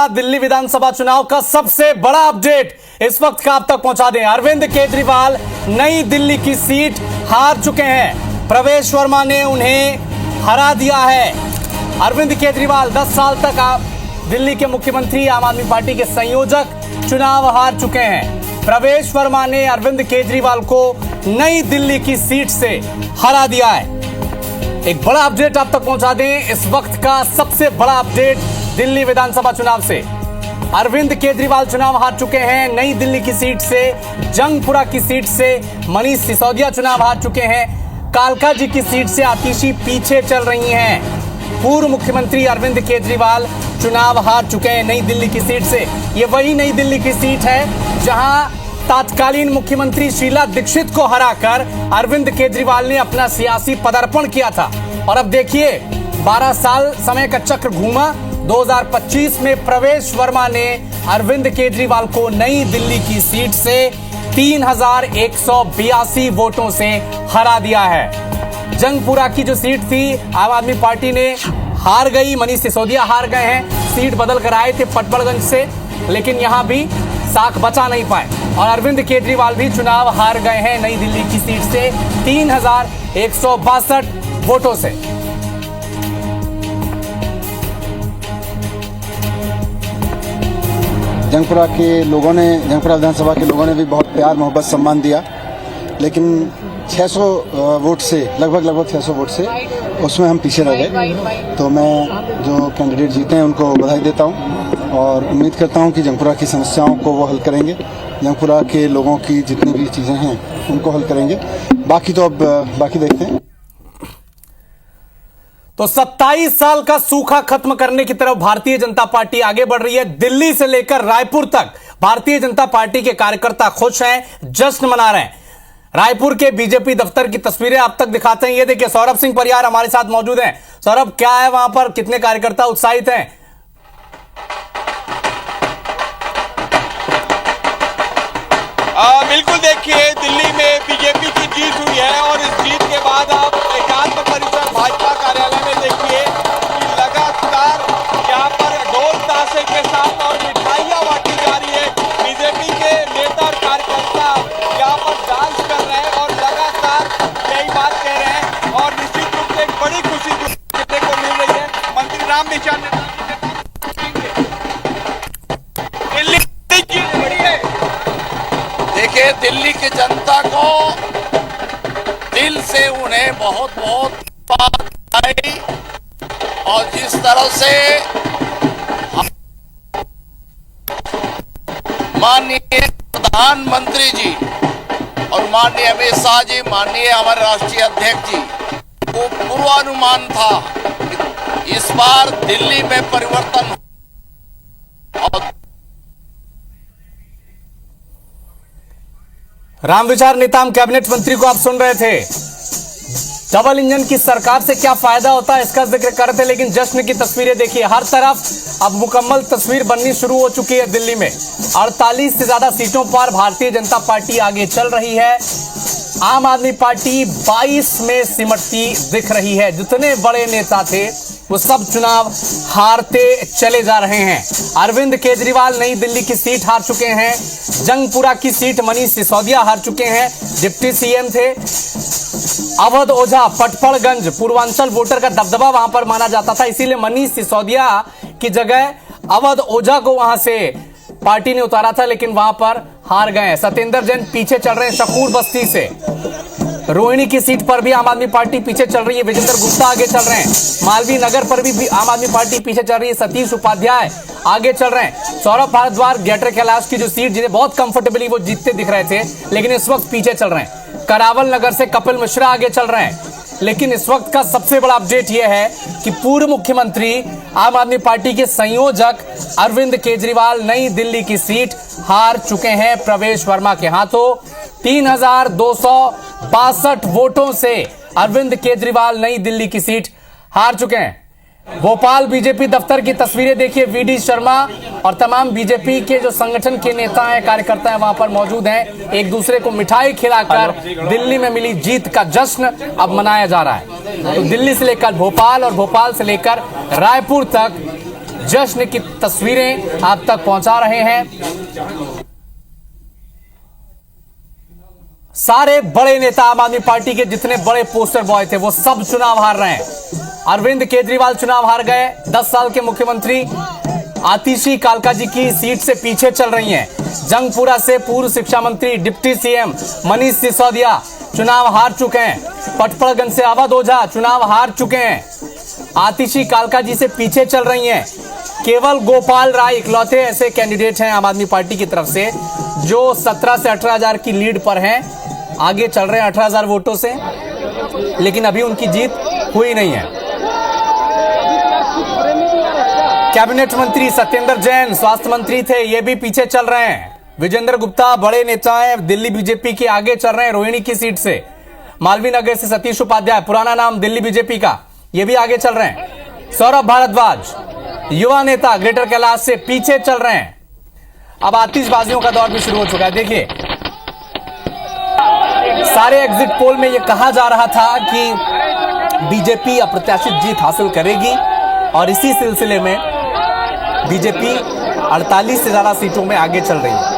दिल्ली विधानसभा चुनाव का सबसे बड़ा अपडेट इस वक्त का आप तक पहुंचा दें। अरविंद केजरीवाल नई दिल्ली की सीट हार चुके हैं। प्रवेश वर्मा ने उन्हें हरा दिया है। अरविंद केजरीवाल 10 साल तक दिल्ली के मुख्यमंत्री, आम आदमी पार्टी के संयोजक चुनाव हार चुके हैं। प्रवेश वर्मा ने अरविंद केजरीवाल को नई दिल्ली की सीट से हरा दिया है। एक बड़ा अपडेट आप तक पहुंचा दें। इस वक्त का सबसे बड़ा अपडेट दिल्ली विधानसभा चुनाव से। अरविंद केजरीवाल चुनाव हार चुके हैं। नई दिल्ली की सीट से, जंगपुरा की सीट से मनीष सिसोदिया चुनाव हार चुके हैं। कालका जी की सीट से आतिशी पीछे चल रही हैं। पूर्व मुख्यमंत्री अरविंद केजरीवाल चुनाव हार चुके हैं नई दिल्ली की सीट से। ये वही नई दिल्ली की सीट है जहां तत्कालीन मुख्यमंत्री शीला दीक्षित को हराकर अरविंद केजरीवाल ने अपना सियासी पदार्पण किया था। और अब देखिए 12 साल समय का चक्र घूमा। 2025 में प्रवेश वर्मा ने अरविंद केजरीवाल को नई दिल्ली की सीट से 3182 वोटों से हरा दिया है। जंगपुरा की जो सीट थी आम आदमी पार्टी ने हार गई, मनीष सिसोदिया हार गए हैं। सीट बदल कर आए थे पटपड़गंज से, लेकिन यहां भी साख बचा नहीं पाए और अरविंद केजरीवाल भी चुनाव हार गए हैं नई दिल्ली की सीट से 3162 वोटों से। जंगपुरा विधानसभा के लोगों ने भी बहुत प्यार मोहब्बत सम्मान दिया, लेकिन 600 वोट से लगभग 600 वोट से उसमें हम पीछे रह गए। तो मैं जो कैंडिडेट जीते हैं उनको बधाई देता हूं और उम्मीद करता हूं कि जंगपुरा की समस्याओं को वो हल करेंगे। जंगपुरा के लोगों की जितनी भी चीज़ें हैं उनको हल करेंगे। बाकी देखते हैं। तो 27 साल का सूखा खत्म करने की तरफ भारतीय जनता पार्टी आगे बढ़ रही है। दिल्ली से लेकर रायपुर तक भारतीय जनता पार्टी के कार्यकर्ता खुश हैं, जश्न मना रहे हैं। रायपुर के बीजेपी दफ्तर की तस्वीरें आप तक दिखाते हैं। ये देखिए, सौरभ सिंह परियार हमारे साथ मौजूद हैं। सौरभ, क्या है वहां पर, कितने कार्यकर्ता उत्साहित हैं? बिल्कुल, देखिए दिल्ली में बीजेपी की जीत हुई है और इस जीत के बाद आप एकात्म परिसर भाजपा कार्यालय में देखिए कि लगातार यहाँ पर ढोल ताशे के साथ और मिठाइयाँ बांटी जा रही है। बीजेपी के नेता और कार्यकर्ता यहाँ पर डांस कर रहे हैं और लगातार यही बात कह रहे हैं और निश्चित रूप से एक बड़ी खुशी देखने को मिल रही है। मंत्री राम निशान ने देखिए, दिल्ली की जनता को दिल से उन्हें बहुत बहुत बधाई। और जिस तरह से माननीय प्रधानमंत्री जी और माननीय अमित शाह जी, माननीय हमारे राष्ट्रीय अध्यक्ष जी को पूर्वानुमान था इस बार दिल्ली में परिवर्तन। और रामविचार नेताम कैबिनेट मंत्री को आप सुन रहे थे। डबल इंजन की सरकार से क्या फायदा होता है इसका जिक्र कर रहे थे, लेकिन जश्न की तस्वीरें देखिए। हर तरफ अब मुकम्मल तस्वीर बननी शुरू हो चुकी है। दिल्ली में 48 से ज्यादा सीटों पर भारतीय जनता पार्टी आगे चल रही है। आम आदमी पार्टी 22 में सिमटती दिख रही है। जितने बड़े नेता थे वो सब चुनाव हारते चले जा रहे हैं। अरविंद केजरीवाल नई दिल्ली की सीट हार चुके हैं। जंगपुरा की सीट मनीष सिसोदिया हार चुके हैं, डिप्टी सीएम थे। अवध ओझा पटपड़गंज पूर्वांचल वोटर का दबदबा वहां पर माना जाता था, इसीलिए मनीष सिसोदिया की जगह अवध ओझा को वहां से पार्टी ने उतारा था, लेकिन वहां पर हार गए। सत्येंद्र जैन पीछे चल रहे हैं शकूर बस्ती से। रोहिणी की सीट पर भी आम आदमी पार्टी पीछे चल रही है। विजेंद्र गुप्ता आगे चल रहे हैं। मालवी नगर पर भी आम आदमी पार्टी पीछे चल रही है। सतीश उपाध्याय आगे चल रहे हैं। सौरभ भारद्वाज ग्रेटर कैलाश की जो सीट जिन्हें बहुत कंफर्टेबली वो जीतते दिख रहे थे, लेकिन इस वक्त पीछे चल रहे हैं। करावल नगर से कपिल मिश्रा आगे चल रहे हैं। लेकिन इस वक्त का सबसे बड़ा अपडेट यह है कि पूर्व मुख्यमंत्री, आम आदमी पार्टी के संयोजक अरविंद केजरीवाल नई दिल्ली की सीट हार चुके हैं प्रवेश वर्मा के हाथों। 3262 वोटों से अरविंद केजरीवाल नई दिल्ली की सीट हार चुके हैं। भोपाल बीजेपी दफ्तर की तस्वीरें देखिए। वीडी शर्मा और तमाम बीजेपी के जो संगठन के नेता हैं, कार्यकर्ता हैं, वहां पर मौजूद हैं। एक दूसरे को मिठाई खिलाकर दिल्ली में मिली जीत का जश्न अब मनाया जा रहा है। तो दिल्ली से लेकर भोपाल और भोपाल से लेकर रायपुर तक जश्न की तस्वीरें आप तक पहुंचा रहे हैं। सारे बड़े नेता आम आदमी पार्टी के जितने बड़े पोस्टर बॉय थे वो सब चुनाव हार रहे हैं। अरविंद केजरीवाल चुनाव हार गए। 10 साल के मुख्यमंत्री आतिशी कालका जी की सीट से पीछे चल रही हैं। जंगपुरा से पूर्व शिक्षा मंत्री डिप्टी सीएम मनीष सिसोदिया चुनाव हार चुके हैं। पटपड़गंज से अवध ओझा चुनाव हार चुके हैं। आतिशी कालका जी से पीछे चल रही हैं। केवल गोपाल राय इकलौते ऐसे कैंडिडेट हैं आम आदमी पार्टी की तरफ से जो 17 से 18,000 की लीड पर हैं, आगे चल रहे हैं 18,000 वोटों से, लेकिन अभी उनकी जीत हुई नहीं है। कैबिनेट मंत्री सत्येंद्र जैन स्वास्थ्य मंत्री थे, ये भी पीछे चल रहे हैं। विजेंद्र गुप्ता बड़े नेता हैं, दिल्ली बीजेपी के आगे चल रहे हैं रोहिणी की सीट से। मालवीय नगर से सतीश उपाध्याय, पुराना नाम दिल्ली बीजेपी का, ये भी आगे चल रहे हैं। सौरभ भारद्वाज युवा नेता ग्रेटर कैलाश से पीछे चल रहे हैं। अब आतिशबाजियों का दौर भी शुरू हो चुका है। देखिए, सारे एग्जिट पोल में यह कहा जा रहा था कि बीजेपी अप्रत्याशित जीत हासिल करेगी और इसी सिलसिले में बीजेपी 48 से ज्यादा सीटों में आगे चल रही है।